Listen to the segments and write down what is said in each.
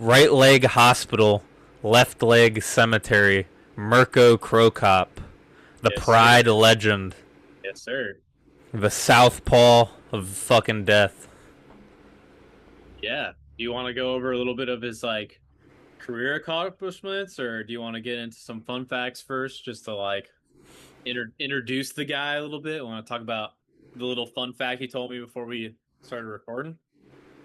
Right leg hospital, left leg cemetery. Mirko Cro Cop, the Yes, sir. Pride legend, Yes, sir. the southpaw of fucking death. Yeah. Do you want to go over a little bit of his like career accomplishments, or do you want to get into some fun facts first, just to like introduce the guy a little bit? Want to talk about the little fun fact he told me before we started recording?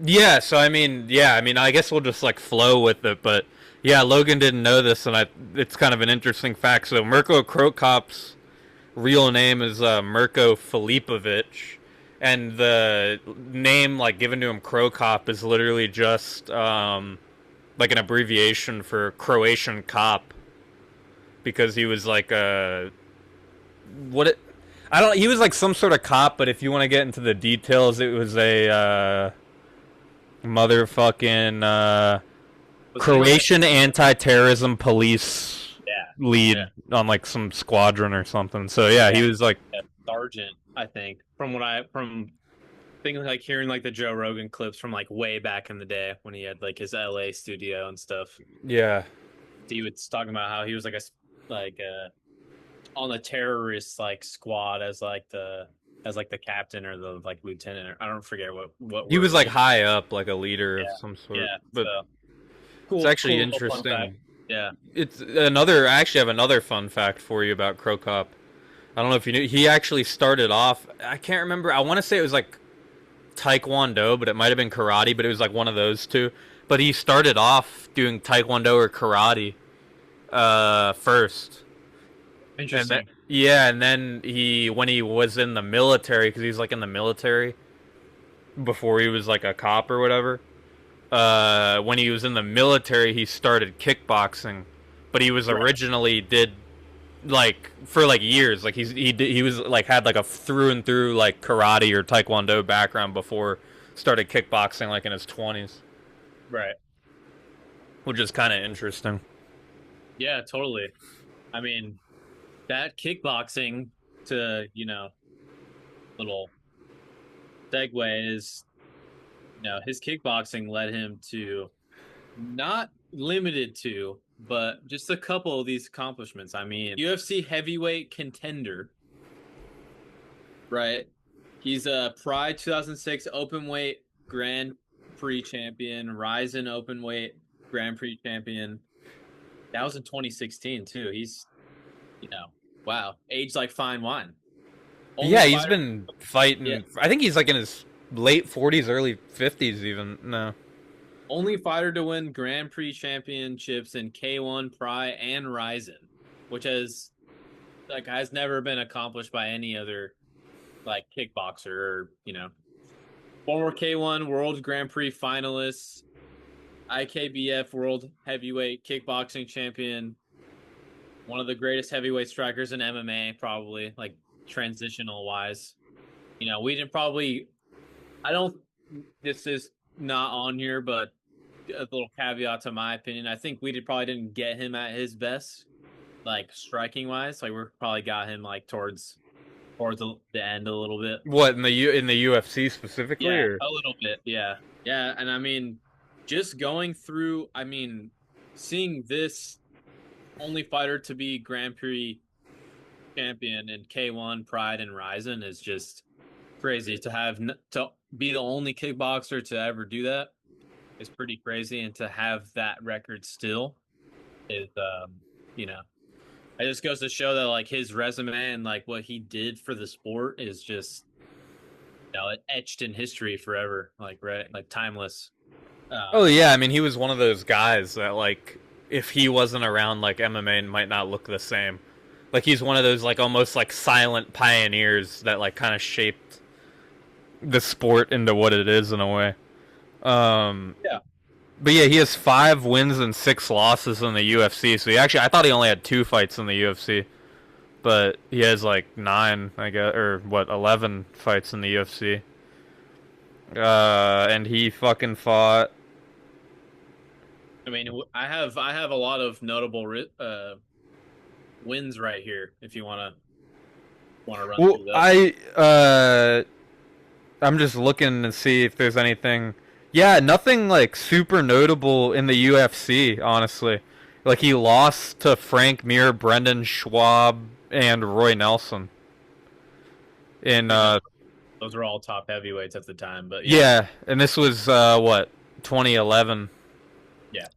Yeah, so I guess we'll just like flow with it, but yeah, Logan didn't know this, and it's kind of an interesting fact. So Mirko Cro Cop's real name is Mirko Filipović, and the name like given to him Cro Cop is literally just like an abbreviation for Croatian cop, because he was like a what it I don't he was like some sort of cop, but if you want to get into the details, it was a motherfucking Was he like, Croatian anti-terrorism police yeah, yeah, lead on like some squadron or something. So yeah, yeah, he was like, yeah, sergeant? I think from things like hearing like the Joe Rogan clips from like way back in the day when he had like his LA studio and stuff. yeah, He was talking about how he was like like on the terrorist like squad as like the captain or the like lieutenant, or I don't forget what he was word. like high up, like a leader of Yeah, some sort. yeah. But So it's cool, actually cool little fun fact. interesting. Yeah. It's another. I actually have another fun fact for you about Cro Cop. I don't know if you knew. He actually started off. I can't remember. I want to say it was like Taekwondo, but it might have been karate. But it was like one of those two. But he started off doing Taekwondo or karate first. And then, Interesting. yeah, and then when he was in the military, because he's like in the military before he was like a cop or whatever. When he was in the military, he started kickboxing, but he was Right. originally did like for like years, like he was like had like a through and through like karate or taekwondo background before started kickboxing like in his 20s, Right. which is kind of interesting. Yeah, totally. I mean, that kickboxing to, little segue is, his kickboxing led him to not limited to, but just a couple of these accomplishments. I mean, UFC heavyweight contender, right? He's a Pride 2006 open weight Grand Prix champion, Ryzen open weight Grand Prix champion. That was in 2016 too. He's, you know, wow, aged like fine wine. Only Yeah, he's fighter, been yeah, fighting. I think he's like in his late 40s, early 50s, even. No. only fighter to win Grand Prix championships in K1, Pride, and Ryzen, which has never been accomplished by any other like kickboxer or former K1 World Grand Prix finalist, IKBF World Heavyweight Kickboxing Champion, one of the greatest heavyweight strikers in MMA, probably like transitional wise. We didn't probably. I don't. This is not on here, but a little caveat to my opinion. I think probably didn't get him at his best, like striking wise. Like we probably got him like towards the end a little bit. What in the UFC specifically, Yeah, or a little bit. Yeah. Yeah. And I mean, just going through, seeing this only fighter to be Grand Prix champion in K1, Pride, and Ryzen is just crazy. To be the only kickboxer to ever do that is pretty crazy. And to have that record still is, you know, it just goes to show that like his resume and like what he did for the sport is just, it etched in history forever, like right, like timeless. oh Um, yeah, I mean he was one of those guys that like if he wasn't around, like MMA might not look the same. Like he's one of those like almost like silent pioneers that like kind of shaped the sport into what it is in a way. Um, yeah, but yeah, he has 5 wins and 6 losses in the UFC. So I thought he only had 2 fights in the UFC, but he has like 9, I guess, or what, 11 fights in the UFC. And he fucking fought. I have a lot of notable wins right here. If you want to run Well, through those. I'm just looking to see if there's anything. Yeah, nothing like super notable in the UFC, honestly. Like he lost to Frank Mir, Brendan Schwab, and Roy Nelson. In I mean, those were all top heavyweights at the time, but yeah, yeah, and this was what, 2011. yeah,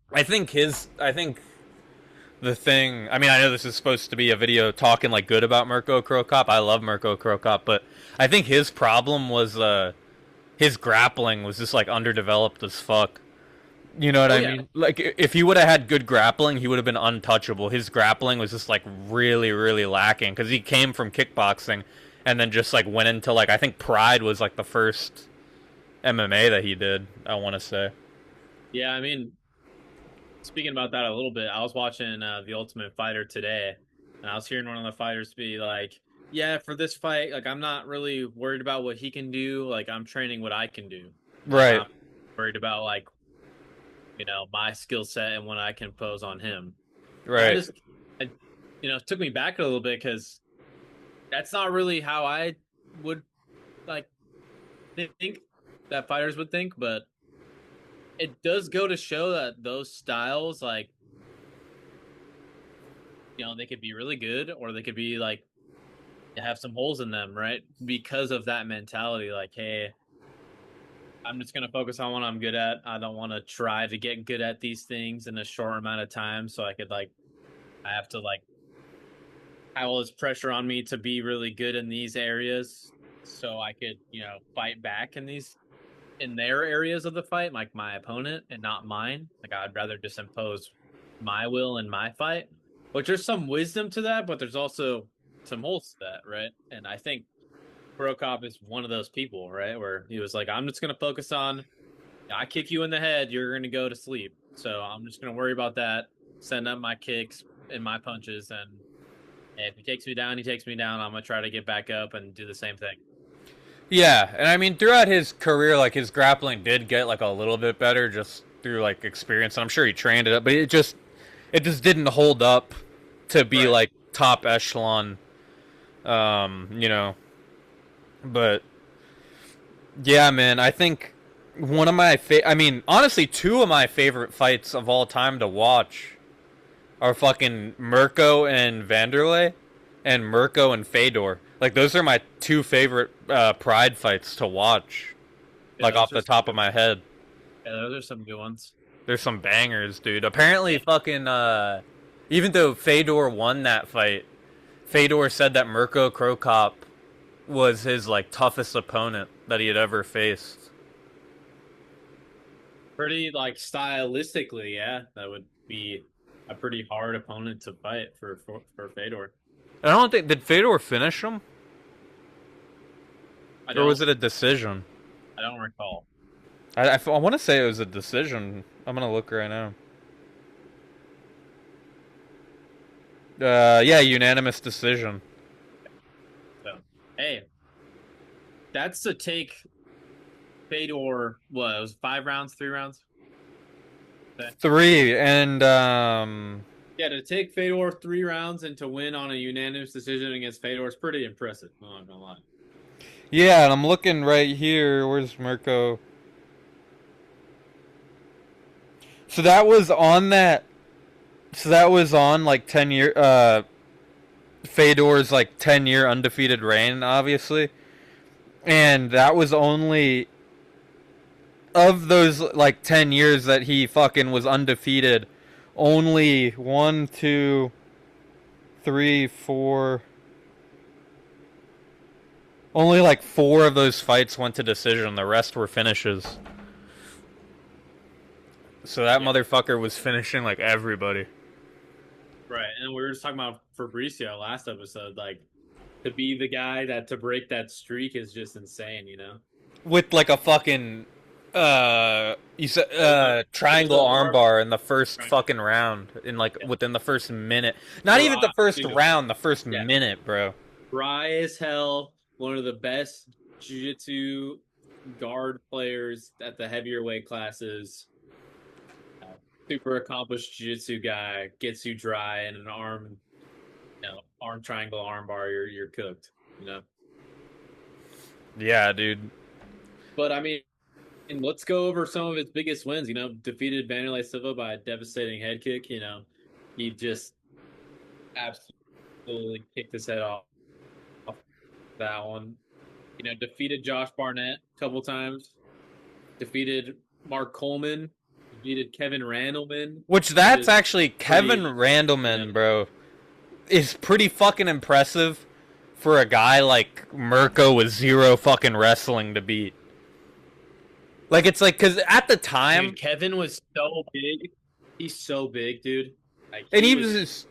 I think the thing. I mean, I know this is supposed to be a video talking like good about Mirko Cro Cop. I love Mirko Cro Cop, but I think his problem was his grappling was just like underdeveloped as fuck. You know what oh I yeah, mean? Like if he would have had good grappling, he would have been untouchable. His grappling was just like really, really lacking because he came from kickboxing and then just like went into like I think Pride was like the first MMA that he did. I want to say. yeah. I mean, speaking about that a little bit, I was watching The Ultimate Fighter today, and I was hearing one of the fighters be like, "Yeah, for this fight, like I'm not really worried about what he can do. Like I'm training what I can do. Like Right. I'm worried about like my skill set and what I can pose on him." And Right. I, it took me back a little bit because that's not really how I would like think that fighters would think, but it does go to show that those styles, like, they could be really good or they could be like have some holes in them, right? Because of that mentality, like, hey, I'm just gonna focus on what I'm good at. I don't want to try to get good at these things in a short amount of time, so I have to like have all this pressure on me to be really good in these areas, so I could fight back in their areas of the fight, like my opponent and not mine. Like I'd rather just impose my will in my fight. Which there's some wisdom to that, but there's also some holes to that, right? And I think Cro Cop is one of those people, right? Where he was like, I'm just gonna focus on I kick you in the head, you're gonna go to sleep. So I'm just gonna worry about that, send up my kicks and my punches, and if he takes me down, he takes me down. I'm gonna try to get back up and do the same thing. Yeah, and I mean throughout his career, like his grappling did get like a little bit better just through like experience. And I'm sure he trained it up, but it just didn't hold up to be Right. like top echelon. You know, but yeah, man, I think one of I mean, honestly, two of my favorite fights of all time to watch are fucking Mirko and Vanderlei and Mirko and Fedor. Like those are my two favorite Pride fights to watch. Yeah, Like those off are the some top good of my ones. head. Yeah, those are some good ones. There's some bangers, dude. Apparently fucking even though Fedor won that fight, Fedor said that Mirko Cro Cop was his like toughest opponent that he had ever faced. Pretty like stylistically, yeah, that would be a pretty hard opponent to fight for Fedor. And I don't think did Fedor finish him I or was don't it a decision? I don't recall. I want to say it was a decision. I'm gonna look right now. Yeah, unanimous decision. So hey, that's to take Fedor. What, it was 5 rounds, 3 rounds? Okay. Three and Yeah, to take Fedor 3 rounds and to win on a unanimous decision against Fedor is pretty impressive. I'm not gonna lie. yeah, and I'm looking right here. Where's Mirko? So that was on that. So that was on like 10 year. Fedor's like 10-year undefeated reign, obviously, and that was only of those like 10 years that he fucking was undefeated. Only one, two, three, four. Only like four of those fights went to decision. The rest were finishes. So that Yeah, motherfucker was finishing like everybody. right. And we were just talking about Fabricio last episode. Like to be the guy to break that streak is just insane. With like a fucking you said It was a it was triangle a arm armbar in the first right. fucking round in like Yeah. within the first minute. Not even Dry, the first dude. round, the first Yeah. minute, bro. Dry as hell. One of the best jiu-jitsu guard players at the heavier weight classes. Uh, Super accomplished jiu-jitsu guy gets you dry in an arm triangle arm bar. You're cooked. Yeah, dude. But I mean, And let's go over some of his biggest wins. Defeated Vanderlei Silva by a devastating head kick. He just absolutely kicked his head off that one. Defeated Josh Barnett a couple times. Defeated Mark Coleman. Defeated Kevin Randleman. Which that's actually Kevin Randleman, bro, is pretty fucking impressive for a guy like Mirko with zero fucking wrestling to beat. Like, it's like, because at the time, dude, Kevin was so big. He's so big, dude. Like, and he was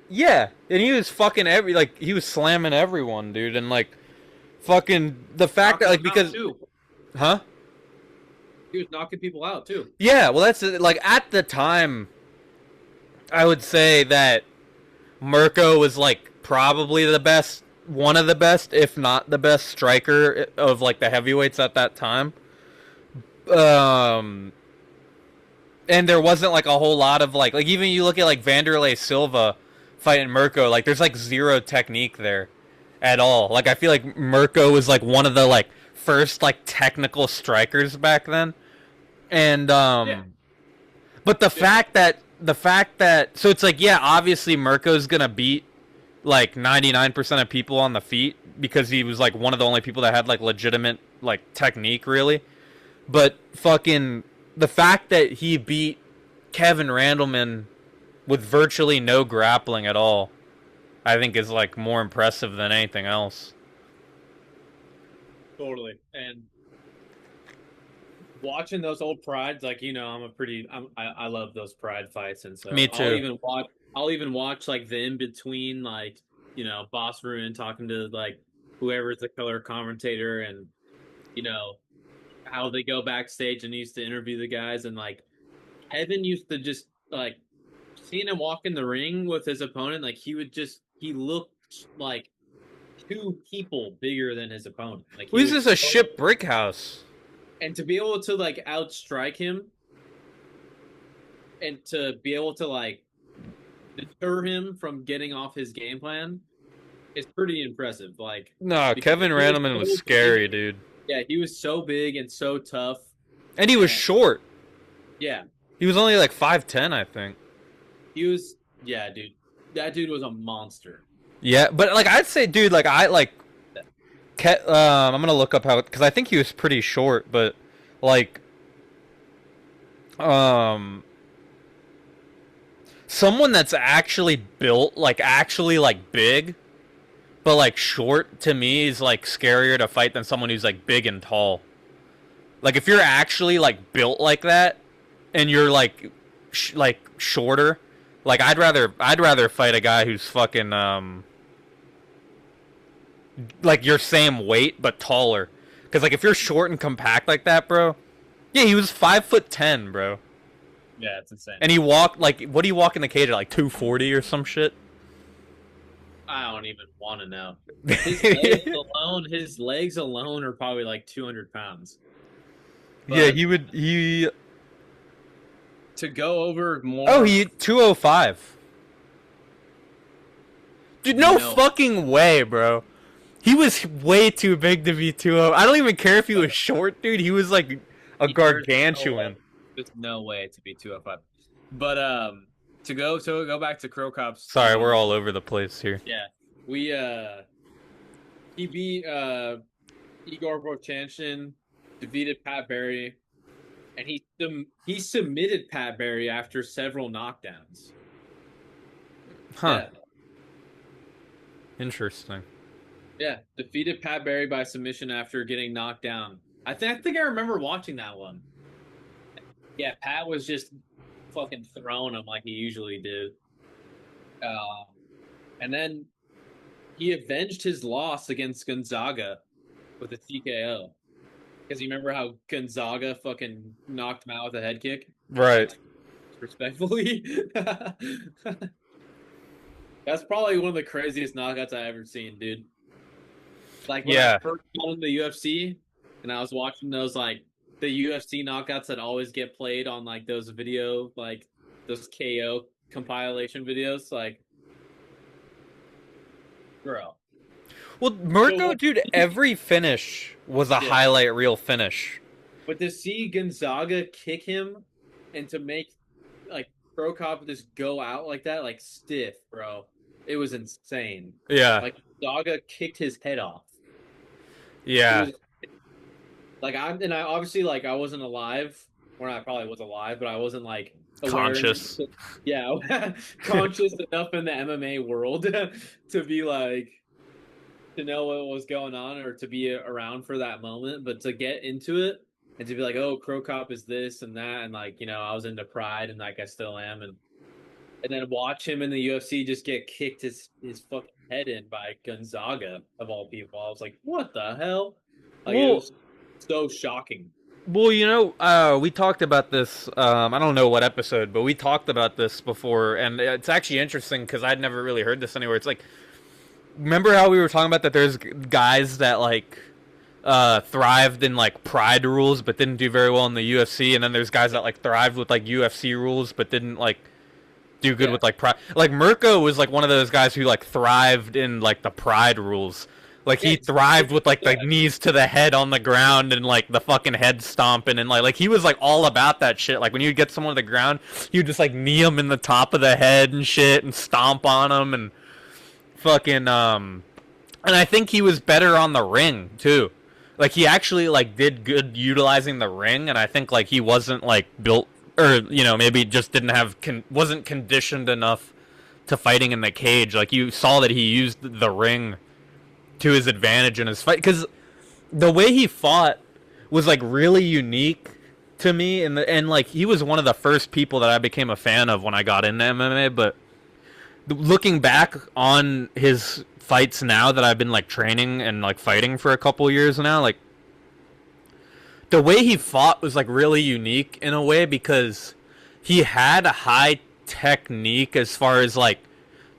yeah, and he was fucking he was slamming everyone, dude, and like, fucking the fact that, like, because, huh? He was knocking people out too. Yeah, well, that's like, at the time, I would say that Mirko was like probably the best, one of the best, if not the best striker of like the heavyweights at that time. And there wasn't like a whole lot of like even you look at like Vanderlei Silva fighting Mirko, like there's like zero technique there at all. Like, I feel like Mirko was like one of the like first like technical strikers back then. And Yeah. but the fact that so it's like, yeah, obviously Mirko's gonna beat like 99% of people on the feet because he was like one of the only people that had like legitimate like technique, really. But fucking the fact that he beat Kevin Randleman with virtually no grappling at all, I think is like more impressive than anything else. Totally. And watching those old prides, like, I love those pride fights, and so Me too. I'll even watch like the in between, like, Boss Ruin talking to like whoever's the color commentator, and you know how they go backstage and used to interview the guys, and like Evan used to just like seeing him walk in the ring with his opponent, like he looked like two people bigger than his opponent. Like, Well, he's just a ship brick house. And to be able to like outstrike him and to be able to like deter him from getting off his game plan is pretty impressive. Like, no, Kevin Randleman was scary, dude. Yeah, he was so big and so tough. And he was short. Yeah. He was only like 5'10", I think. Yeah, dude. That dude was a monster. Yeah, but like I'd say, dude, like I'm gonna look up how, because I think he was pretty short, but like someone that's actually built, like actually like big, but like short, to me is like scarier to fight than someone who's like big and tall. Like, if you're actually like built like that and you're like shorter, like I'd rather fight a guy who's fucking like your same weight but taller. Because like if you're short and compact like that, bro, yeah, he was 5'10", bro. Yeah, it's insane. And he walked like, what do you walk in the cage at, like 240 or some shit? I don't even want to know. His legs alone are probably like 200 pounds. But yeah, he to go over more. Oh, he 205. Dude, no fucking way, bro. He was way too big to be 205. I don't even care if he was short, dude. He was like a gargantuan. There's no way to be 205. But to go back to Cro Cop's. Sorry, we're all over the place here. Yeah, he beat Igor Vovchanchin, defeated Pat Barry, and he submitted Pat Barry after several knockdowns. Huh. Yeah. Interesting. Yeah, defeated Pat Barry by submission after getting knocked down. I think I remember watching that one. Yeah, Pat was just fucking throwing him like he usually did. And then he avenged his loss against Gonzaga with a TKO. Because you remember how Gonzaga fucking knocked him out with a head kick? Right. Respectfully. That's probably one of the craziest knockouts I've ever seen, dude. Like, when I first got into the UFC, and I was watching those, like, the UFC knockouts that always get played on, like, those video, like, those KO compilation videos, like, bro. Well, Mirko, dude, every finish was a highlight reel finish. But to see Gonzaga kick him and to make like Cro Cop just go out like that, like stiff, bro, it was insane. Yeah. Like Gonzaga kicked his head off. It Yeah. was like I obviously like I wasn't alive, or I probably was alive, but I wasn't like aware enough Conscious. to, yeah, conscious enough in the MMA world to be like to know what was going on or to be around for that moment, but to get into it and to be like, oh, Cro Cop is this and that, and like I was into Pride and like I still am, and then watch him in the UFC just get kicked his fucking head in by Gonzaga of all people. I was like, what the hell? Like it Well, was so shocking. well, we talked about this. I don't know what episode, but we talked about this before, and it's actually interesting because I'd never really heard this anywhere. It's like, remember how we were talking about that? There's guys that like thrived in like Pride rules, but didn't do very well in the UFC, and then there's guys that like thrived with like UFC rules, but didn't like do good Yeah. with like Pride. Like Mirko was like one of those guys who like thrived in like the Pride rules. Like Yeah, he thrived with like the yeah, knees to the head on the ground and like the fucking head stomping and like he was like all about that shit. Like when you get someone to the ground, he would just like knee him in the top of the head and shit and stomp on him and fucking and I think he was better on the ring too. Like he actually like did good utilizing the ring, and I think like he wasn't like built or maybe just didn't have wasn't conditioned enough to fighting in the cage. Like you saw that he used the ring to his advantage in his fight because the way he fought was like really unique to me, and like he was one of the first people that I became a fan of when I got into MMA. But looking back on his fights now that I've been like training and like fighting for a couple years now, like the way he fought was like really unique in a way because he had a high technique as far as like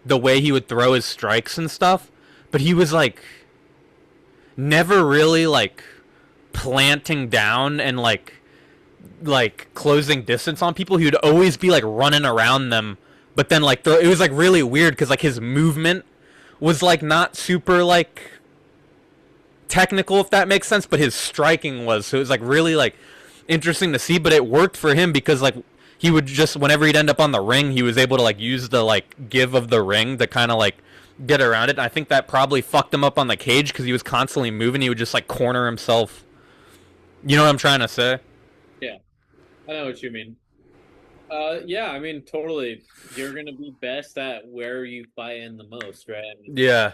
the way he would throw his strikes and stuff, but he was like never really like planting down and like closing distance on people. He would always be like running around them, but then like it was like really weird because like his movement was like not super like technical, if that makes sense, but his striking was. So it was like really like interesting to see, but it worked for him because like he would just whenever he'd end up on the ring, he was able to like use the like give of the ring to kind of like get around it. And I think that probably fucked him up on the cage because he was constantly moving. He would just like corner himself. You know what I'm trying to say? yeah, I know what you mean. Yeah, I mean, totally. You're gonna be best at where you fight in the most, right? I mean, Yeah.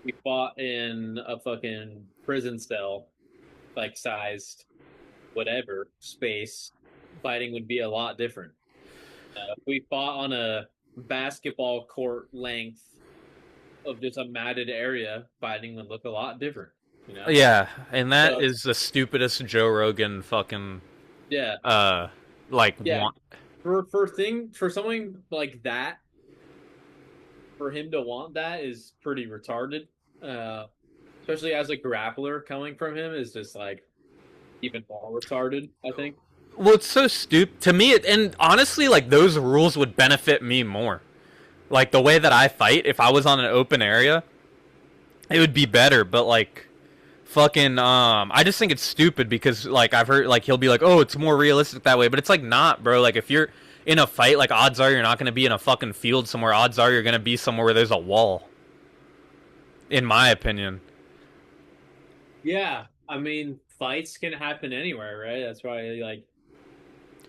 we fought in a fucking prison cell, like sized whatever space. Fighting would be a lot different. If we fought on a basketball court length of just a matted area, fighting would look a lot different. You know? Yeah, and that So is the stupidest Joe Rogan fucking yeah, uh like yeah. want. For something like that, for him to want that is pretty retarded. Uh, Especially as a grappler coming from him is just like even more retarded, I think. Well, it's so stupid to me, and honestly, like those rules would benefit me more. Like the way that I fight, if I was on an open area, it would be better. But like, fucking, I just think it's stupid because like I've heard like he'll be like, oh, it's more realistic that way, but it's like not, bro. Like if you're in a fight, like odds are you're not gonna be in a fucking field somewhere. Odds are you're gonna be somewhere where there's a wall. In my opinion. Yeah, I mean, fights can happen anywhere, right? That's why, like,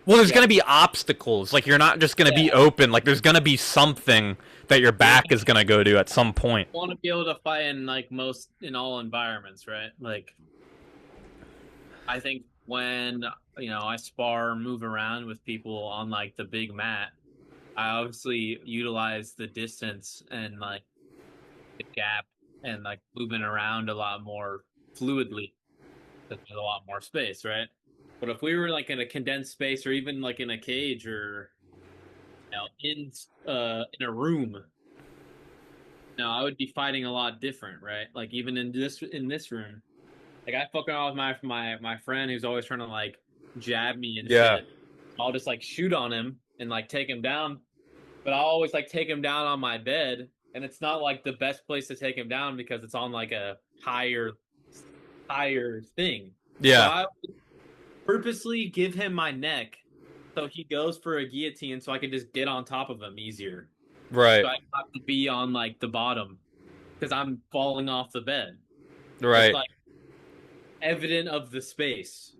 Well, there's yeah, gonna be obstacles. Like you're not just gonna be yeah, open. Like there's gonna be something that your you're back is gonna go to at some point. want to be able to fight in like most in all environments, right? Like, I think when I spar, move around with people on like the big mat, I obviously utilize the distance and like the gap and like moving around a lot more fluidly. There's a lot more space, right? But if we were like in a condensed space or even like in a cage or in a room, I would be fighting a lot different, right? Like even in this room, like I fucking around with my friend who's always trying to like jab me and Yeah. shit. I'll just like shoot on him and like take him down, but I'll always like take him down on my bed, and it's not like the best place to take him down because it's on like a higher thing. So Yeah. purposely give him my neck so he goes for a guillotine so I can just get on top of him easier. Right. So I have to be on like the bottom because I'm falling off the bed. It's Right. like evident of the space.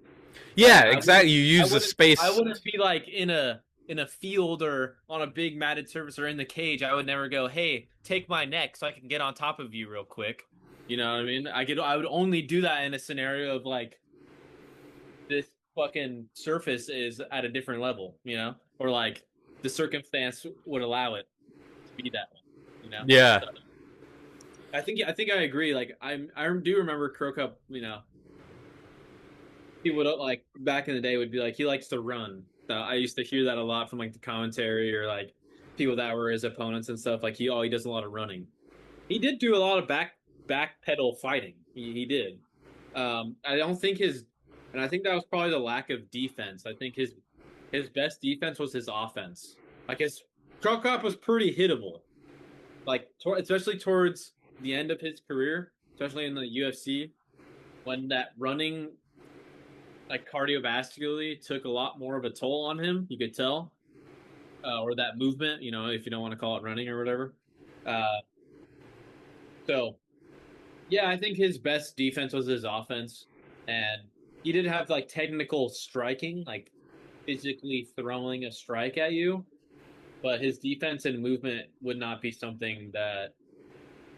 Yeah, Like exactly. You I use the wouldn't I space. wouldn't be like in a field or on a big matted surface or in the cage. I would never go, "Hey, take my neck so I can get on top of you real quick." You know what I mean? I would only do that in a scenario of like this fucking surface is at a different level, you know? Or like the circumstance would allow it to be that way, you know? Yeah. So I think I agree. Like I do remember Cro Cop, you know, he would like back in the day would be like he likes to run. So I used to hear that a lot from like the commentary or like people that were his opponents and stuff. Like he does a lot of running. He did do a lot of back pedal fighting. He did. I don't think his, and I think that was probably the lack of defense. I think his best defense was his offense. Like his Cro Cop was pretty hittable. Like especially towards the end of his career, especially in the UFC, when that running like cardiovascularly took a lot more of a toll on him. You could tell, or that movement. You know, if you don't want to call it running or whatever. Uh, so yeah, I think his best defense was his offense, and he did have like technical striking, like physically throwing a strike at you. But his defense and movement would not be something that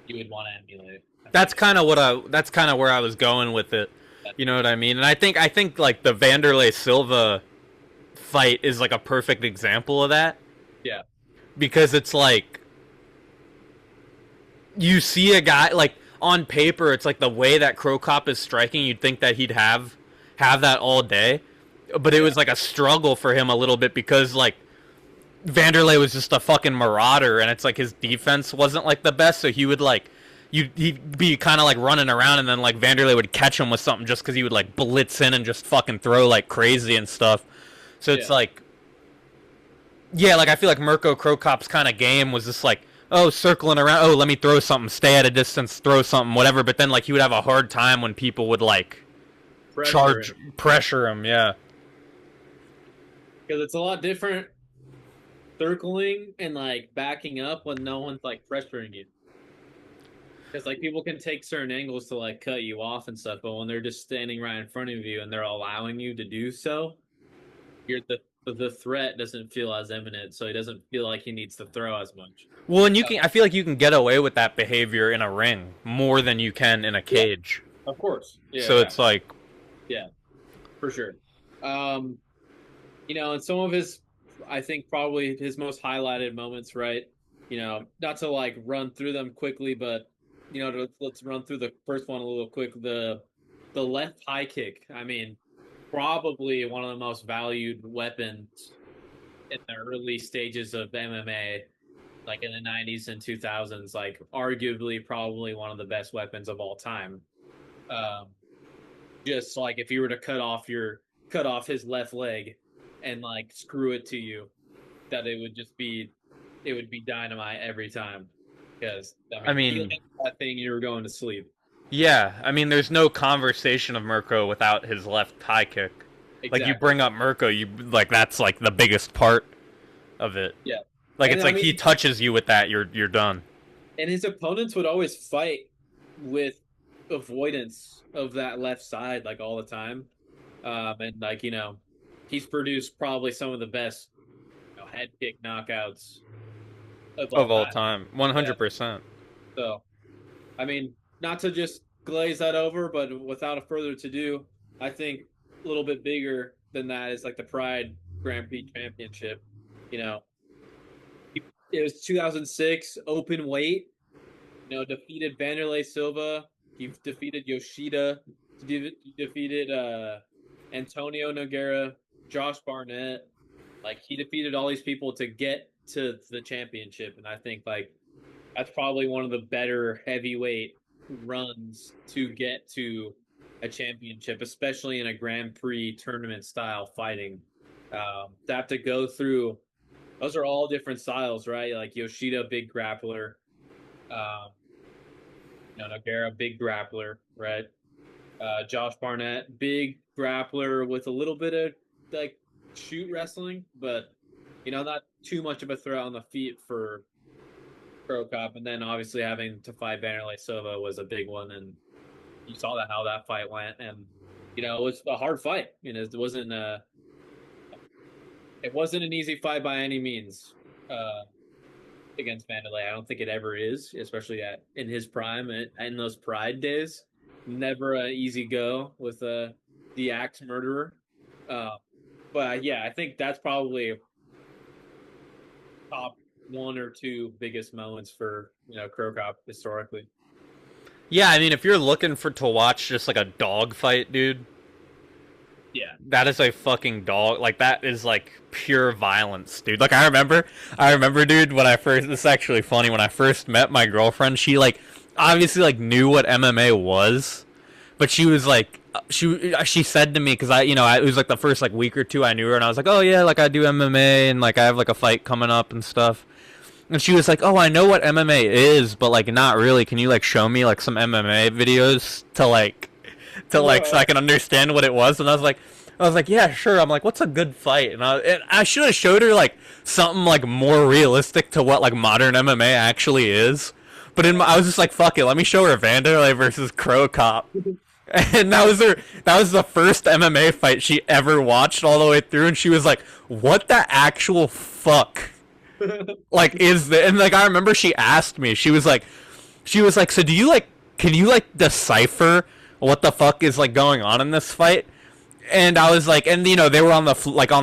you would want to emulate. I That's think. kind of what I. That's kind of where I was going with it. You know what I mean? And I think like the Vanderlei Silva fight is like a perfect example of that Yeah, because it's like you see a guy like on paper, it's like the way that Cro Cop is striking, you'd think that he'd have that all day, but it yeah, was like a struggle for him a little bit because like Vanderlei was just a fucking marauder, and it's like his defense wasn't like the best, so he would like he'd be kind of like running around, and then like Vanderlei would catch him with something just because he would like blitz in and just fucking throw like crazy and stuff. So it's yeah, like, yeah, like I feel like Mirko Cro Cop's kind of game was just like, oh, circling around, oh, let me throw something, stay at a distance, throw something, whatever. But then like he would have a hard time when people would like pressure charge him pressure him. Yeah, because it's a lot different circling and like backing up when no one's like pressuring you. Because like people can take certain angles to like cut you off and stuff, but when they're just standing right in front of you and they're allowing you to do so, you're the threat doesn't feel as imminent, so he doesn't feel like he needs to throw as much. well, and you can. I feel like you can get away with that behavior in a ring more than you can in a Yeah, cage. of course. Yeah, So yeah, it's like, yeah, for sure. Um, you know, and some of his, I think probably his most highlighted moments, right? You know, not to like run through them quickly, but you know, let's run through the first one a little quick. The left high kick. I mean, probably one of the most valued weapons in the early stages of MMA, like in the 90s and 2000s. Like, arguably, probably one of the best weapons of all time. Um, just like if you were to cut off his left leg and like screw it to you, that it would be dynamite every time. Because I I mean, if you mean, hit that thing, you were going to sleep. yeah, I mean, there's no conversation of Mirko without his left high kick. Like you Exactly. bring up Mirko, you like that's like the biggest part of it. Yeah. Like And it's I like mean, he touches you with that, you're done. and his opponents would always fight with avoidance of that left side like all the time. And like, you know, he's produced probably some of the best, you know, head kick knockouts of Of all all time. time, Yeah. 100%. So I mean, not to just glaze that over, but without a further to do, I think a little bit bigger than that is like the Pride Grand Prix Championship. You know, it was 2006 open weight. You know, defeated Vanderlei Silva. He defeated Yoshida. He defeated Antonio Nogueira, Josh Barnett. Like he defeated all these people to get to the championship, and I think like that's probably one of the better heavyweight runs to get to a championship, especially in a Grand Prix tournament style fighting. To have to go through, those are all different styles, right? Like Yoshida, big grappler. Um, you know, Nogueira, big grappler, right? Josh Barnett, big grappler with a little bit of like shoot wrestling, but not too much of a threat on the feet for Cro Cop. And then obviously having to fight Vanderlei Silva was a big one, and you saw how that fight went, and it was a hard fight. It wasn't an easy fight by any means against Vanderlei. I don't think it ever is, especially in his prime and in those Pride days. Never an easy go with the axe murderer. But yeah, I think that's probably top one or two biggest moments for Cro Cop historically. Yeah, I mean, if you're looking to watch just like a dog fight, dude, yeah, that is a fucking dog. Like, that is like pure violence, dude. Like, I remember, dude, this is actually funny. When I first met my girlfriend, she like obviously like knew what MMA was, but she was like, she said to me, because it was like the first like week or two I knew her, and I was like, oh yeah, like I do MMA, and like I have like a fight coming up and stuff. And she was like, oh, I know what MMA is, but like not really. Can you like show me like some MMA videos to so I can understand what it was? And I was like, yeah, sure. I'm like, what's a good fight? And I should have showed her like something like more realistic to what like modern MMA actually is. But I was just like, fuck it, let me show her Vanderlei versus Cro Cop. And that was the first MMA fight she ever watched all the way through, and she was like, what the actual fuck? Like, and like I remember she asked me, she was like, so do you like, can you like decipher what the fuck is like going on in this fight? And I was like, and they were on the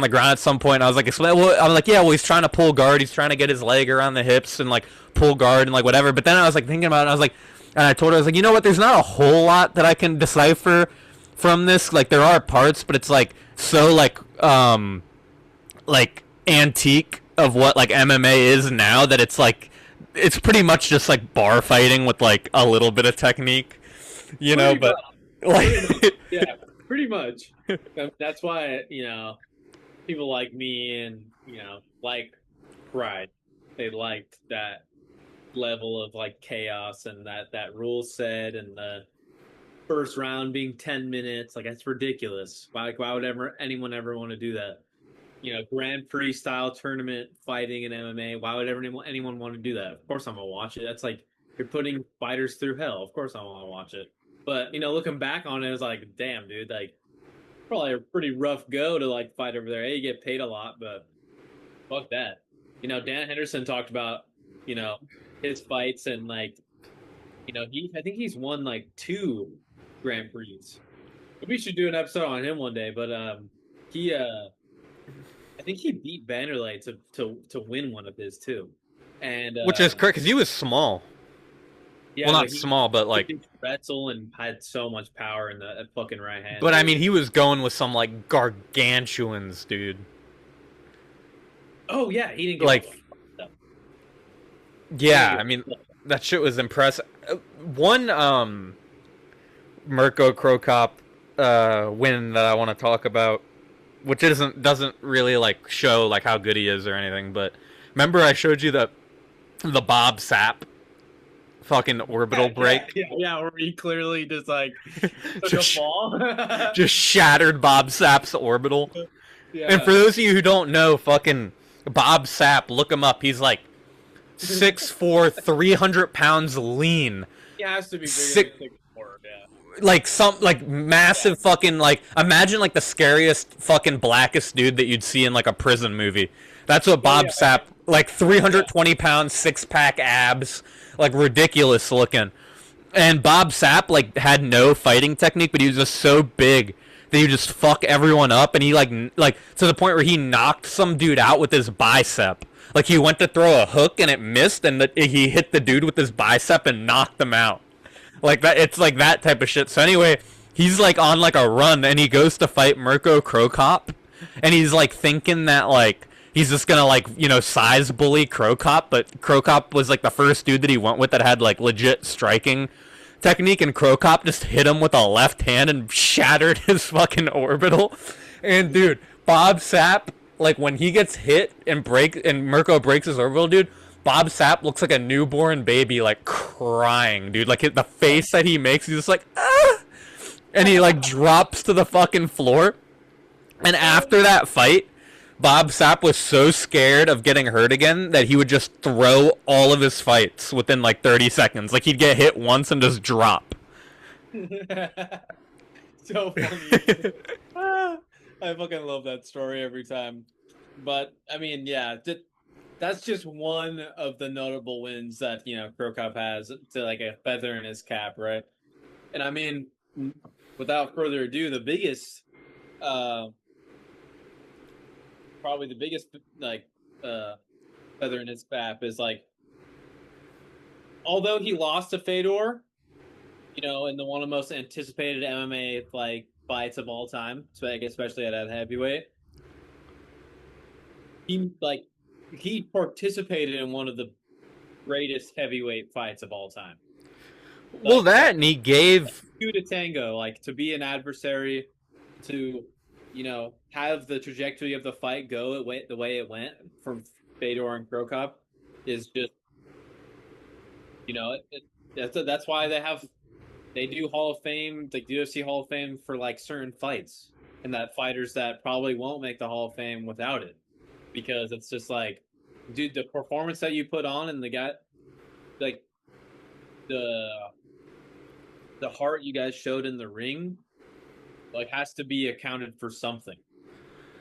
ground at some point, and I was like, I'm like, yeah, well, he's trying to pull guard, he's trying to get his leg around the hips and like pull guard and like whatever. But then I was like thinking about it, and I was like, and I told her, I was like, you know what, there's not a whole lot that I can decipher from this. Like, there are parts, but it's like so like antique of what like MMA is now, that it's like it's pretty much just like bar fighting with like a little bit of technique, but like yeah, pretty much. That's why people like me and like Pride, they liked that level of like chaos and that rule set, and the first round being 10 minutes. Like, that's ridiculous. Why would anyone ever want to do that? Grand Prix style tournament fighting in MMA. Why would anyone want to do that? Of course I'm gonna watch it. That's like, you're putting fighters through hell. Of course I want to watch it. But looking back on it, it's like, damn, dude, like probably a pretty rough go to like fight over there. Hey, you get paid a lot, but fuck that. Dan Henderson talked about his fights, and like I think he's won like 2 Grand Prix. We should do an episode on him one day. But I think he beat Vanderlei to win one of his too, and which is correct because he was small. Yeah, well, not small, but like wrestle, and had so much power in the fucking right hand. But I mean, he was going with some like gargantuans, dude. Oh yeah, he didn't get like. Yeah, I mean, that shit was impressive. One Mirko Cro Cop win that I want to talk about, which doesn't really like show like how good he is or anything, but remember I showed you the Bob Sapp fucking orbital break? Yeah, where he clearly just like took a fall. Just shattered Bob Sapp's orbital. Yeah. And for those of you who don't know, fucking Bob Sapp, look him up. He's like 6'4", 300 pounds lean. He has to be bigger than 6'4", yeah. Like some like massive fucking like, imagine like the scariest fucking blackest dude that you'd see in like a prison movie. That's what Bob Sapp, like 320 pounds, 6-pack abs, like ridiculous looking. And Bob Sapp like had no fighting technique, but he was just so big that he would just fuck everyone up, and he like to the point where he knocked some dude out with his bicep. Like, he went to throw a hook and it missed, and he hit the dude with his bicep and knocked him out. Like that, it's like that type of shit. So anyway, he's like on like a run, and he goes to fight Mirko Cro Cop, and he's like thinking that like he's just gonna like size bully Cro Cop, but Cro Cop was like the first dude that he went with that had like legit striking technique, and Cro Cop just hit him with a left hand and shattered his fucking orbital. And dude, Bob Sapp, like when he gets hit and Mirko breaks his orbital, dude, Bob Sapp looks like a newborn baby, like crying, dude. Like the face that he makes, he's just like, ah! and he like drops to the fucking floor. And after that fight, Bob Sapp was so scared of getting hurt again that he would just throw all of his fights within like 30 seconds. Like he'd get hit once and just drop. So funny. I fucking love that story every time. But I mean, yeah, that's just one of the notable wins that, you know, Cro Cop has to like a feather in his cap, right? And I mean, without further ado, the biggest, probably the biggest like feather in his cap is like, although he lost to Fedor, you know, in the one of the most anticipated MMA like fights of all time, so I guess especially at heavyweight, he participated in one of the greatest heavyweight fights of all time. Well, that and he gave two to tango, like to be an adversary, to, you know, have the trajectory of the fight go the way it went from Fedor and Cro Cop is just, you know, that's why they do Hall of Fame, like the UFC Hall of Fame for like certain fights, and that fighters that probably won't make the Hall of Fame without it, because it's just like, dude, the performance that you put on and the guy, like the heart you guys showed in the ring, like has to be accounted for something,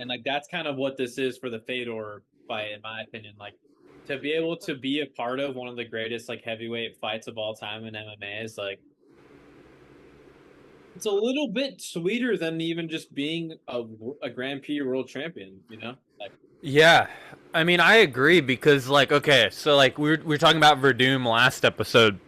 and like that's kind of what this is for the Fedor fight, in my opinion. Like to be able to be a part of one of the greatest like heavyweight fights of all time in MMA is like, it's a little bit sweeter than even just being a Grand Prix world champion, you know? Like, yeah, I mean, I agree because, like, okay, so, like, we were talking about Verdum last episode,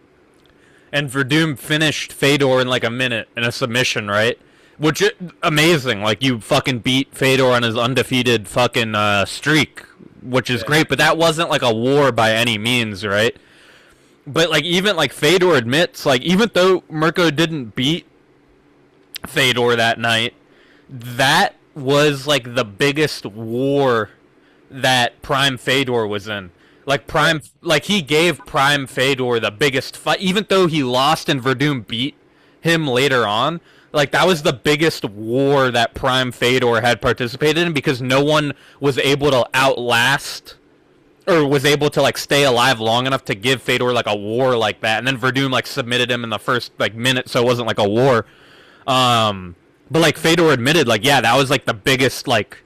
and Verdum finished Fedor in, like, a minute in a submission, right? Which, amazing, like, you fucking beat Fedor on his undefeated fucking streak, which is great, but that wasn't, like, a war by any means, right? But, like, even, like, Fedor admits, like, even though Mirko didn't beat Fedor that night, that was like the biggest war that Prime Fedor was in. Like he gave Prime Fedor the biggest fight, even though he lost and Verdum beat him later on. Like that was the biggest war that Prime Fedor had participated in, because no one was able to outlast or was able to like stay alive long enough to give Fedor like a war like that. And then Verdum like submitted him in the first like minute, so it wasn't like a war. But like Fedor admitted, like, yeah, that was like the biggest like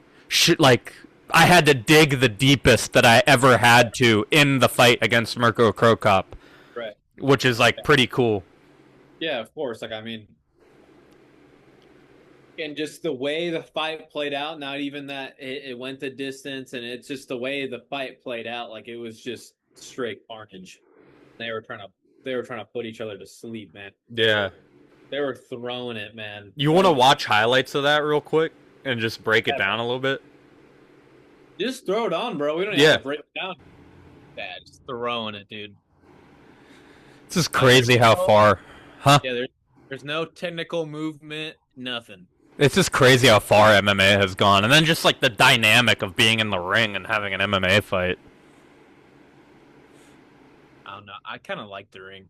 like I had to dig the deepest that I ever had to in the fight against Mirko Cro Cop, right? Which is like pretty cool. Yeah, of course. Like I mean, and just the way the fight played out, not even that it went the distance, and it's just the way the fight played out. Like it was just straight carnage. They were trying to put each other to sleep, man. Yeah. They were throwing it, man. You want to watch highlights of that real quick and just break it down a little bit? Just throw it on, bro. We don't have to break it down. Yeah, just throwing it, dude. This is crazy how far, huh? Yeah, there's no technical movement, nothing. It's just crazy how far MMA has gone, and then just like the dynamic of being in the ring and having an MMA fight. I don't know. I kind of like the ring.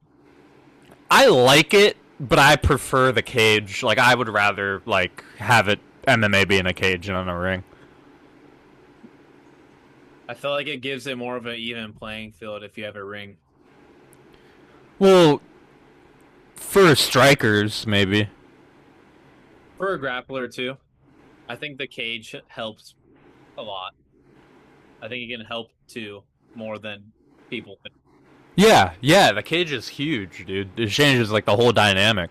I like it, but I prefer the cage. Like, I would rather, like, have it MMA be in a cage than in a ring. I feel like it gives it more of an even playing field if you have a ring. Well, for strikers, maybe. For a grappler, too. I think the cage helps a lot. I think it can help, too, more than people think. Yeah, the cage is huge, dude. It changes, like, the whole dynamic.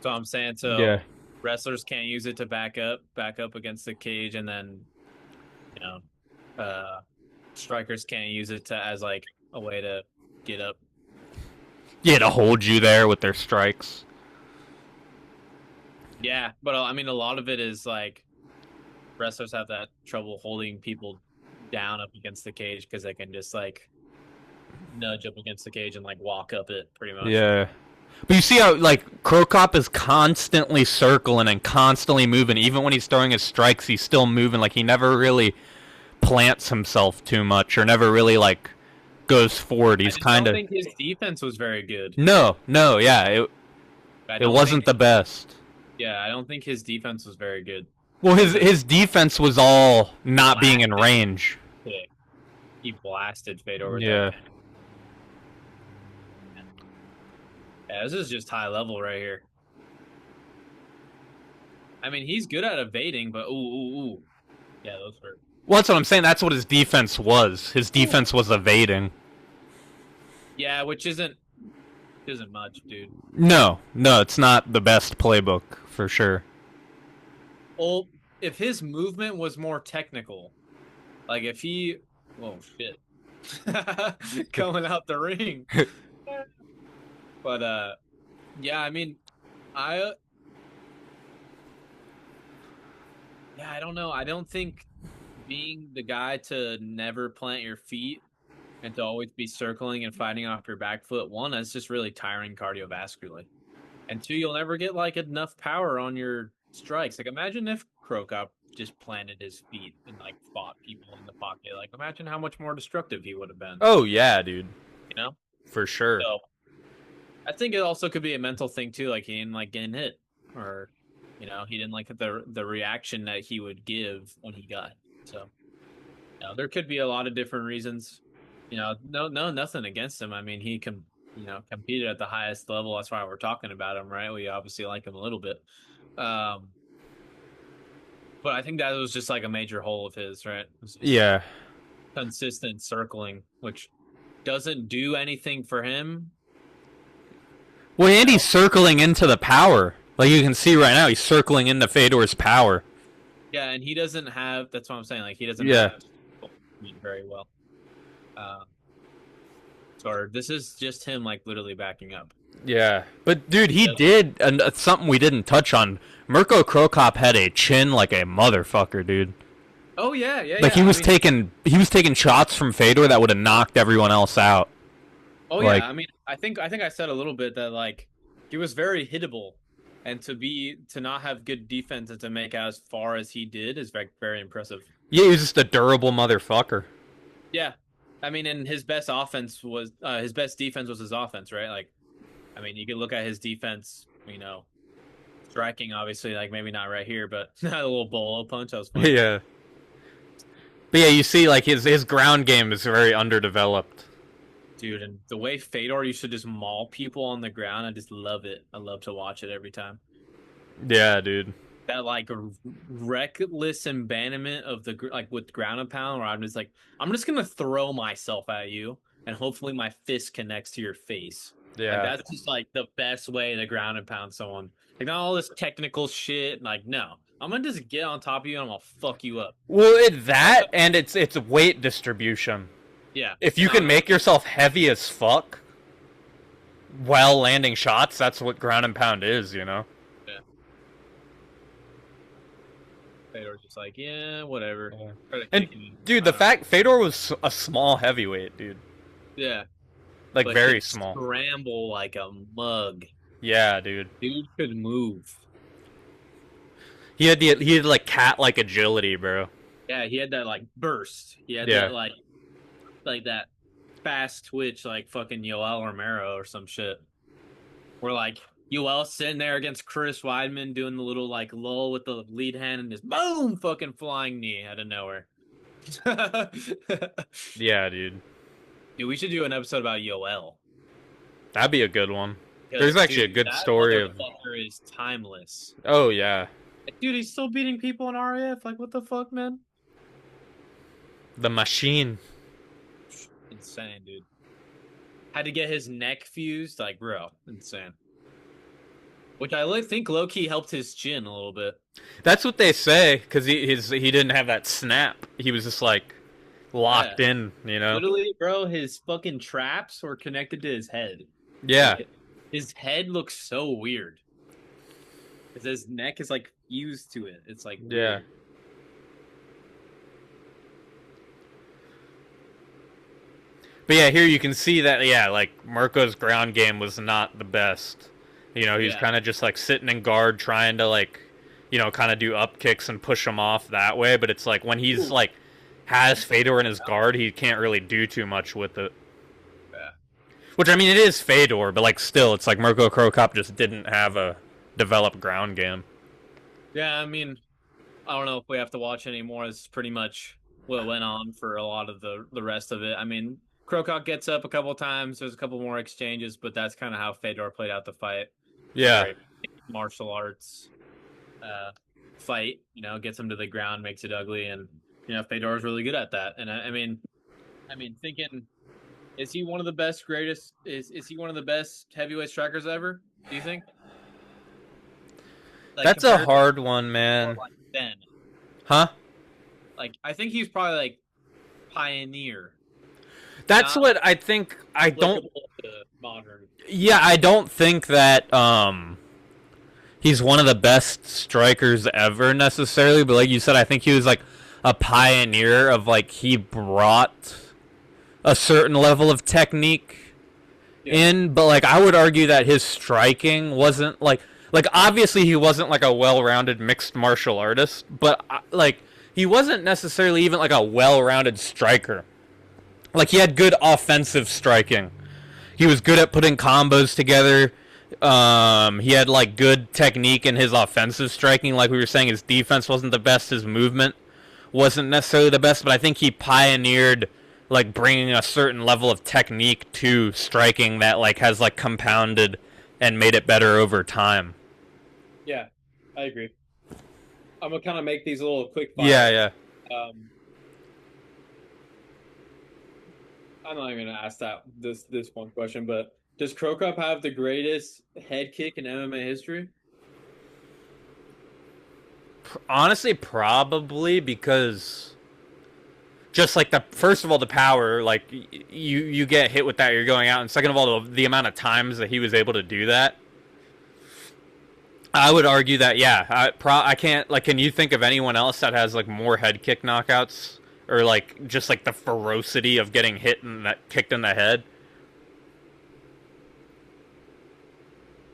So I'm saying, so wrestlers can't use it to back up against the cage, and then, you know, strikers can't use it as, like, a way to get up. Yeah, to hold you there with their strikes. Yeah, but, I mean, a lot of it is, like, wrestlers have that trouble holding people down up against the cage because they can just, like, nudge up against the cage and like walk up it pretty much. Yeah. But you see how like Cro Cop is constantly circling and constantly moving. Even when he's throwing his strikes, he's still moving. Like he never really plants himself too much or never really like goes forward. He's kind of. I don't think his defense was very good. No, yeah, it wasn't the best. Yeah, I don't think his defense was very good. Well, his defense was all not being in Blasted range. kick. He blasted Fedor with that Yeah. kick. Yeah, this is just high level right here. I mean, he's good at evading, but ooh. Yeah, those hurt. Well, that's what I'm saying. That's what his defense was. His defense was evading. Yeah, which isn't much, dude. No, it's not the best playbook for sure. Well, if his movement was more technical, like if he, oh shit, coming out the ring. But yeah, I mean, I yeah, I don't know. I don't think being the guy to never plant your feet and to always be circling and fighting off your back foot, one, that's just really tiring cardiovascularly. And two, you'll never get like enough power on your strikes. Like imagine if Cro Cop just planted his feet and like fought people in the pocket. Like imagine how much more destructive he would have been. Oh yeah, dude. You know? For sure. So I think it also could be a mental thing too, like he didn't like getting hit. Or, you know, he didn't like the reaction that he would give when he got hit. So you know, there could be a lot of different reasons. You know, nothing against him. I mean, he can, you know, competed at the highest level. That's why we're talking about him, right? We obviously like him a little bit. But I think that was just like a major hole of his, right? Yeah. Consistent circling, which doesn't do anything for him. Well, and he's circling into the power. Like you can see right now, he's circling into Fedor's power. Yeah, and he doesn't have. That's what I'm saying. Like he doesn't. Yeah. Very well. So this is just him, like literally backing up. Yeah, but dude, he did something we didn't touch on. Mirko Cro Cop had a chin like a motherfucker, dude. Oh yeah. Like he was taking shots from Fedor that would have knocked everyone else out. Oh like, yeah, I mean, I think I said a little bit that like he was very hittable, and to not have good defense and to make as far as he did is very, very impressive. Yeah, he was just a durable motherfucker. Yeah, I mean, and his best defense was his offense, right? Like, I mean, you can look at his defense, you know, striking obviously, like maybe not right here, but a little bolo punch. That was funny. Yeah. But yeah, you see, like his ground game is very underdeveloped. Dude, and the way Fedor used to just maul people on the ground, I just love it. I love to watch it every time. Yeah, dude. That like reckless abandonment of the like with ground and pound, where I'm just like, I'm just gonna throw myself at you, and hopefully my fist connects to your face. Yeah, like, that's just like the best way to ground and pound someone. Like not all this technical shit. Like no, I'm gonna just get on top of you and I'm gonna fuck you up. Well, it's that, and it's weight distribution. Yeah. If you can make yourself heavy as fuck while landing shots, that's what ground and pound is, you know? Yeah. Fedor's just like, yeah, whatever. Yeah. And, dude, the fact Fedor was a small heavyweight, dude. Yeah. Like, but very small. Scramble like a mug. Yeah, dude. Dude could move. He had like cat-like agility, bro. Yeah, he had that like burst. He had that like that fast twitch like fucking Yoel Romero or some shit. Where like Yoel sitting there against Chris Weidman doing the little like lull with the lead hand and just boom fucking flying knee out of nowhere. Yeah, dude. Dude, we should do an episode about Yoel. That'd be a good one. There's actually a good story of. Is timeless. Oh yeah. Dude, he's still beating people in RAF. Like, what the fuck, man? The machine. Insane, dude. Had to get his neck fused. Like, bro, insane. Which I think low-key helped his chin a little bit. That's what they say, because he didn't have that snap. He was just, like, locked in, you know? Literally, bro, his fucking traps were connected to his head. Yeah. Like, his head looks so weird. Because his neck is, like, fused to it. It's, like, weird. Yeah. But yeah, here you can see that, yeah, like, Mirko's ground game was not the best. You know, he's kind of just, like, sitting in guard, trying to, like, you know, kind of do up kicks and push him off that way. But it's like, when he's, like, has Fedor in his guard, he can't really do too much with it. Yeah. Which, I mean, it is Fedor, but, like, still, it's like Mirko Cro Cop just didn't have a developed ground game. Yeah, I mean, I don't know if we have to watch anymore. It's pretty much what went on for a lot of the rest of it. I mean, Cro Cop gets up a couple times. There's a couple more exchanges, but that's kind of how Fedor played out the fight. It's a Yeah. very martial arts uh, fight. Gets him to the ground, makes it ugly, and Fedor is really good at that. And I mean, thinking, is he one of the best, greatest? Is he one of the best heavyweight strikers ever? Do you think? Like That's a compared hard one, or man. like then? Huh? Like I think he's probably like pioneer, That's not what I think. I don't. applicable to modern. Yeah, I don't think that he's one of the best strikers ever necessarily, but like you said, I think he was like a pioneer of like he brought a certain level of technique Yeah, in, but like I would argue that his striking wasn't like obviously he wasn't like a well-rounded mixed martial artist, but like he wasn't necessarily even like a well-rounded striker. Like he had good offensive striking. He was good at putting combos together. He had like good technique in his offensive striking. Like we were saying, his defense wasn't the best. His movement wasn't necessarily the best, but I think he pioneered like bringing a certain level of technique to striking that like has like compounded and made it better over time. yeah, I agree. I'm gonna kind of make these a little quick Yeah, fire. yeah. Um, I'm not even gonna ask this one question, but does Cro Cop have the greatest head kick in MMA history? Honestly, probably because just like the first of all the power, like you get hit with that, you're going out, and second of all the amount of times that he was able to do that. I would argue that yeah, I can't like. Can you think of anyone else that has like more head kick knockouts or like just like the ferocity of getting hit and that kicked in the head?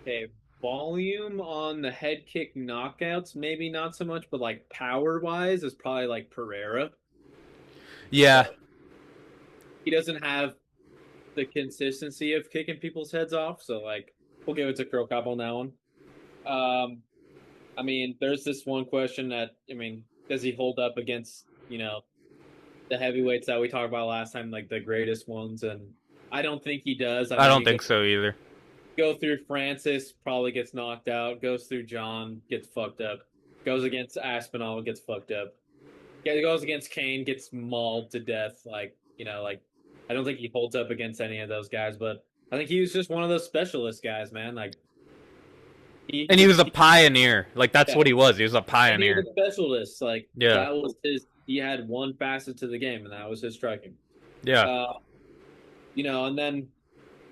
Okay, volume on the head kick knockouts, maybe not so much, but like power wise, is probably like Pereira. Yeah, But he doesn't have the consistency of kicking people's heads off. So like we'll give it to Cro Cop on that one. Um, I mean, there's this one question that does he hold up against the heavyweights that we talked about last time, like the greatest ones? And I don't think he does. I I mean, don't you think so either. go through Francis, probably gets knocked out. Goes through John, gets fucked up. Goes against Aspinall, gets fucked up. Yeah, goes against Kane, gets mauled to death. Like I don't think he holds up against any of those guys, but I think he was just one of those specialist guys, man. Like he, And he was a pioneer. Like that's yeah, what he was. He was a and he was pioneer. a specialist. Like Yeah, that was his. He had one facet to the game, and that was his striking. yeah. Uh, and then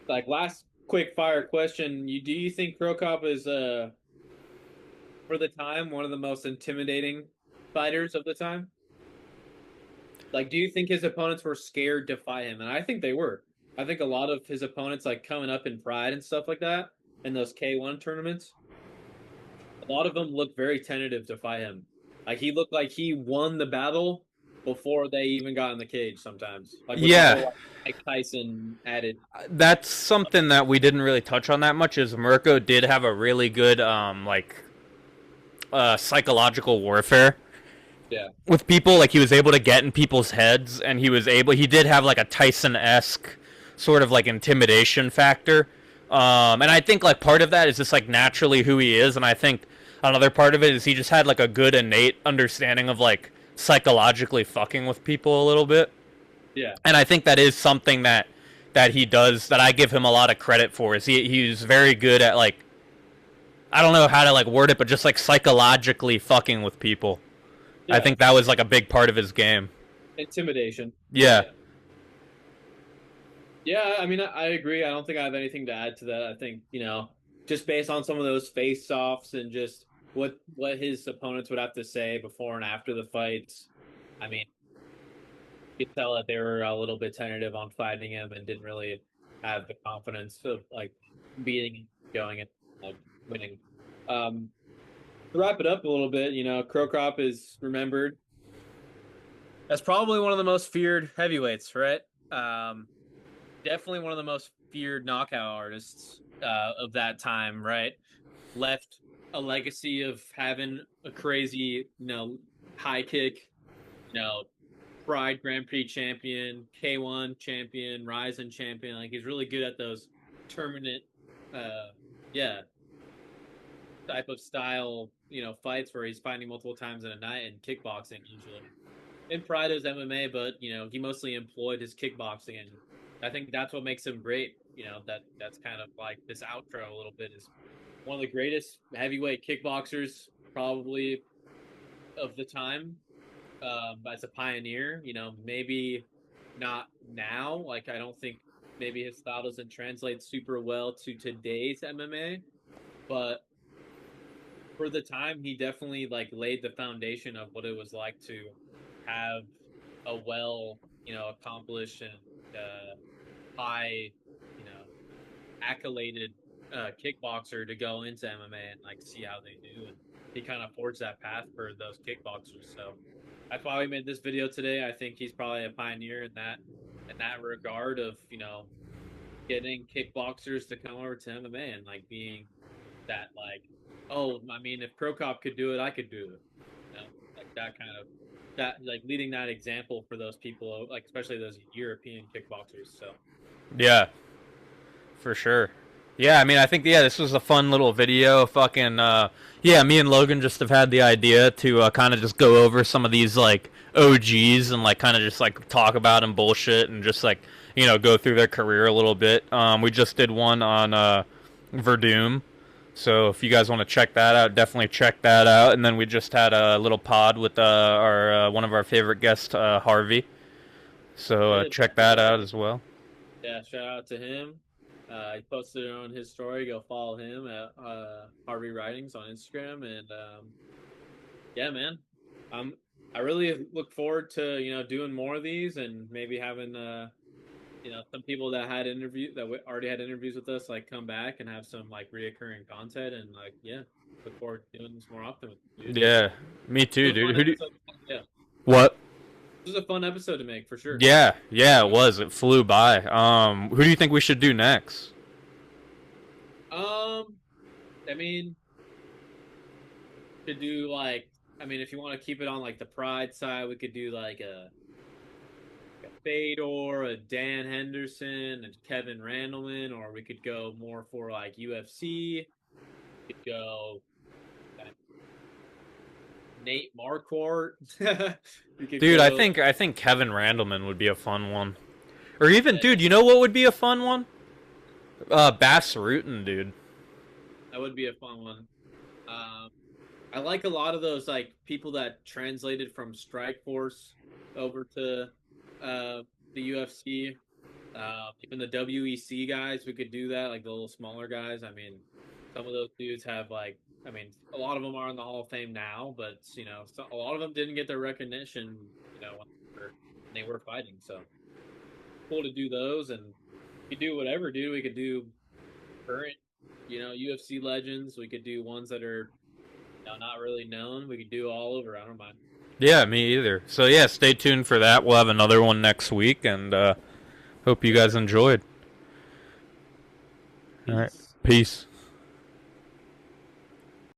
like last quick fire question: do you think Cro Cop is for the time one of the most intimidating fighters of the time? Like, do you think his opponents were scared to fight him? And I think they were. I think a lot of his opponents, like coming up in Pride and stuff like that, in those K1 tournaments, a lot of them looked very tentative to fight him. Like he looked like he won the battle before they even got in the cage. Sometimes, like with the Yeah, whole like Tyson added. that's something that we didn't really touch on that much. Is Mirko did have a really good psychological warfare Yeah, with people. Like he was able to get in people's heads, and he did have like a Tyson-esque sort of like intimidation factor. And I think like part of that is just like naturally who he is, and I think another part of it is he just had like a good innate understanding of like psychologically fucking with people a little bit. yeah, And I think that is something that he does that I give him a lot of credit for. Is he's very good at like I don't know how to like word it, but just like psychologically fucking with people. I yeah. think that was like a big part of his game. Intimidation. Yeah, Yeah, yeah. Yeah, I mean, I agree. I don't think I have anything to add to that. I think, just based on some of those face-offs and just what his opponents would have to say before and after the fights. I mean, you could tell that they were a little bit tentative on fighting him and didn't really have the confidence of like beating, going and like winning. Um, to wrap it up a little bit, Cro Cop is remembered as probably one of the most feared heavyweights, right? Um, Definitely one of the most feared knockout artists of that time, right? Left a legacy of having a crazy, high kick, you know, PRIDE Grand Prix champion, K1 champion, Ryzen champion. Like he's really good at those tournament, uh, yeah, type of style, fights where he's fighting multiple times in a night in kickboxing usually. In Pride is MMA, but he mostly employed his kickboxing, and I think that's what makes him great. That's kind of like this outro a little bit is one of the greatest heavyweight kickboxers probably of the time. As a pioneer, maybe not now. Like I don't think maybe his style doesn't translate super well to today's MMA, but for the time he definitely like laid the foundation of what it was like to have a well, accomplished and high, you know, accoladed kickboxer to go into MMA and like see how they do. And he kind of forged that path for those kickboxers. So that's why we made this video today. I think he's probably a pioneer in that regard of getting kickboxers to come over to MMA and like being that like, oh, I mean, if Cro Cop could do it, I could do it. Like that kind of that like leading that example for those people, like especially those European kickboxers. So Yeah, for sure. Yeah, I mean, I think this was a fun little video. Fucking yeah, me and Logan just have had the idea to kind of just go over some of these like OGs and like kind of just like talk about and bullshit and just like go through their career a little bit. We just did one on Verdum, so if you guys want to check that out, definitely check that out. And then we just had a little pod with our one of our favorite guests, Harvey. So check that out as well. Yeah, shout out to him. He posted it on his story. Go follow him at Harvey Writings on Instagram. And yeah, man, I really look forward to doing more of these and maybe having some people that already had interviews with us like come back and have some like reoccurring content and like look forward to doing this more often with you, dude. Yeah, me too, dude. Yeah, What? this was a fun episode to make for sure. Yeah, it was. It flew by. Who do you think we should do next? I mean, if you want to keep it on like the Pride side, we could do like a Fedor, a Dan Henderson, and Kevin Randleman, or we could go more for like UFC. We could go Nate Marquardt. Dude, I think Kevin Randleman would be a fun one. Or even, dude, you know what would be a fun one? Bass Rutten, dude. That would be a fun one. I like a lot of those like people that translated from Strikeforce over to the UFC. Even the WEC guys, we could do that. Like the little smaller guys. I mean, some of those dudes have like. I mean, a lot of them are in the Hall of Fame now, but a lot of them didn't get their recognition. When they were fighting. So cool to do those, and we could do whatever, dude. We could do current, UFC legends. We could do ones that are not really known. We could do all over. I don't mind. Yeah, me either. So yeah, stay tuned for that. We'll have another one next week, and hope you guys enjoyed. All right, peace.